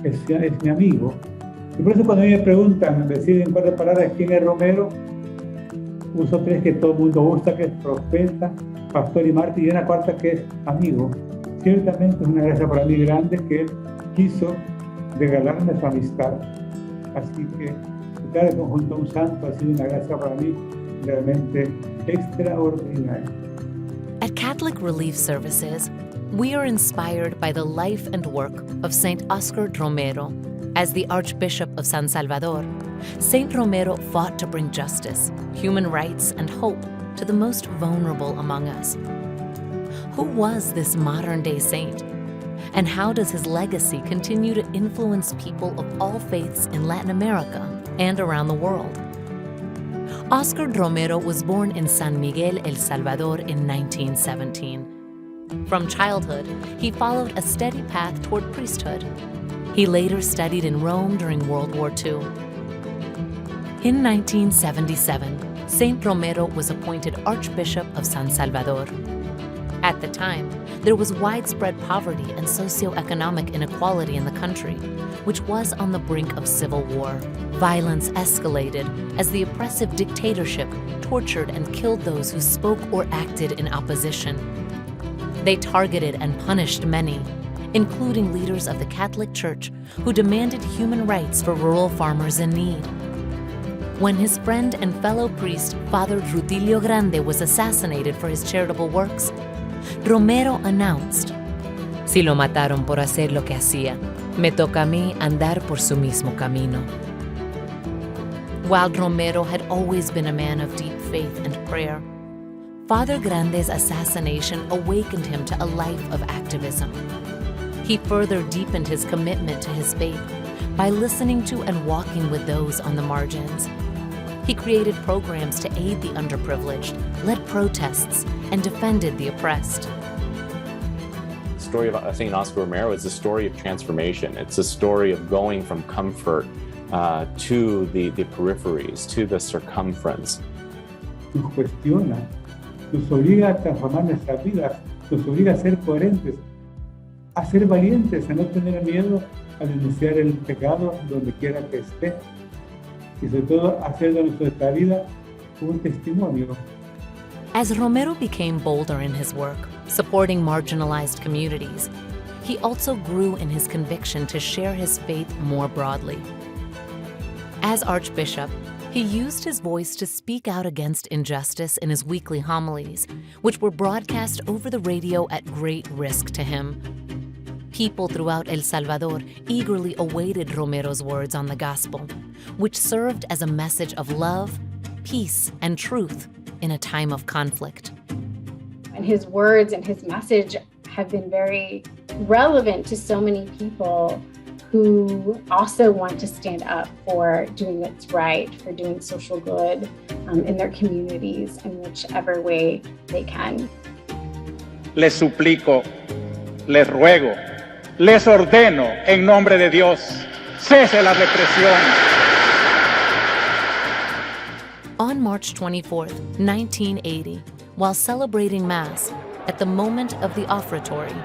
Es mi amigo. Y por eso cuando a mí me preguntan, decir en 4 palabras quién es Romero, uso 3 que todo el mundo gusta, que es profeta, pastor y mártir, y una cuarta que es amigo. Ciertamente es una gracia para mí grande que él quiso regalarme su amistad. Así que estar junto a un santo ha sido una gracia para mí realmente extraordinaria. At Catholic Relief Services, we are inspired by the life and work of Saint Oscar Romero. As the Archbishop of San Salvador, Saint Romero fought to bring justice, human rights, and hope to the most vulnerable among us. Who was this modern-day saint? And how does his legacy continue to influence people of all faiths in Latin America and around the world? Oscar Romero was born in San Miguel, El Salvador in 1917. From childhood, he followed a steady path toward priesthood. He later studied in Rome during World War II. In 1977, Saint Romero was appointed Archbishop of San Salvador. At the time, there was widespread poverty and socioeconomic inequality in the country, which was on the brink of civil war. Violence escalated as the oppressive dictatorship tortured and killed those who spoke or acted in opposition. They targeted and punished many, including leaders of the Catholic Church who demanded human rights for rural farmers in need. When his friend and fellow priest, Father Rutilio Grande, was assassinated for his charitable works, Romero announced, "Si lo mataron por hacer lo que hacía, me toca a mí andar por su mismo camino." While Romero had always been a man of deep faith and prayer, Father Grande's assassination awakened him to a life of activism. He further deepened his commitment to his faith by listening to and walking with those on the margins. He created programs to aid the underprivileged, led protests, and defended the oppressed. The story of Saint Oscar Romero is a story of transformation. It's a story of going from comfort to the peripheries, to the circumference. Nos cuestiona, nos obliga a transformar nuestras vidas, nos obliga a ser coherentes, a ser valientes, a no tener miedo a denunciar el pecado donde quiera que esté, y sobre todo hacer de nuestra vida un testimonio. As Romero became bolder in his work, supporting marginalized communities, he also grew in his conviction to share his faith more broadly. As Archbishop, he used his voice to speak out against injustice in his weekly homilies, which were broadcast over the radio at great risk to him. People throughout El Salvador eagerly awaited Romero's words on the gospel, which served as a message of love, peace, and truth in a time of conflict. And his words and his message have been very relevant to so many people who also want to stand up for doing what's right, for doing social good in their communities in whichever way they can. Les suplico, les ruego, les ordeno en nombre de Dios, cese la represión. On March 24, 1980, while celebrating Mass, at the moment of the offertory,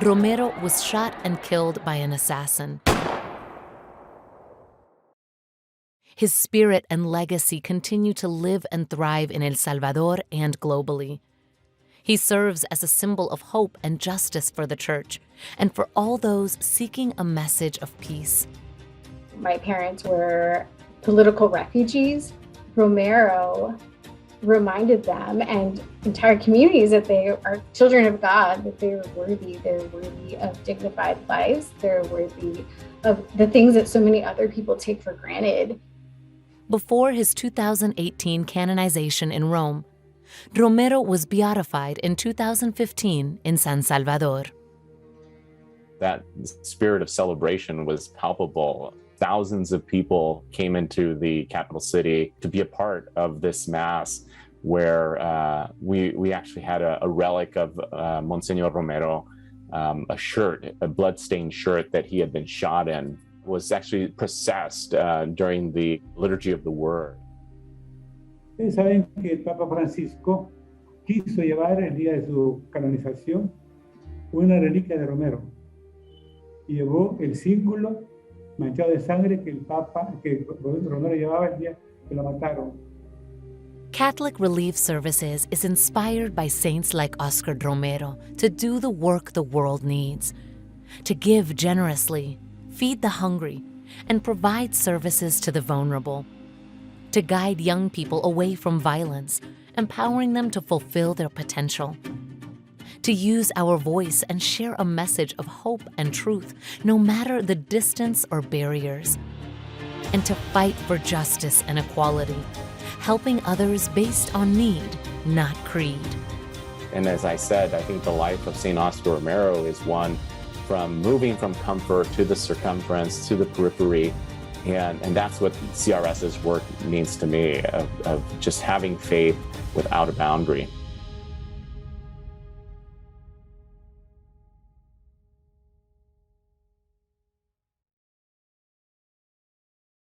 Romero was shot and killed by an assassin. His spirit and legacy continue to live and thrive in El Salvador and globally. He serves as a symbol of hope and justice for the Church and for all those seeking a message of peace. My parents were political refugees. Romero reminded them and entire communities that they are children of God, that they're worthy of dignified lives, they're worthy of the things that so many other people take for granted. Before his 2018 canonization in Rome, Romero was beatified in 2015 in San Salvador. That spirit of celebration was palpable. Thousands of people came into the capital city to be a part of this Mass, where we actually had a relic of Monsignor Romero, a shirt, a blood-stained shirt that he had been shot in, was actually processed during the Liturgy of the Word. Ustedes saben que el Papa Francisco quiso llevar el día de su canonización una reliquia de Romero. Y llevó el círculo manchado de sangre que Romero llevaba el día que lo mataron. Catholic Relief Services is inspired by saints like Oscar Romero to do the work the world needs, to give generously, feed the hungry, and provide services to the vulnerable, to guide young people away from violence, empowering them to fulfill their potential, to use our voice and share a message of hope and truth, no matter the distance or barriers, and to fight for justice and equality, helping others based on need, not creed. And as I said, I think the life of Saint Oscar Romero is one from moving from comfort to the circumference, to the periphery. And that's what CRS's work means to me, of just having faith without a boundary.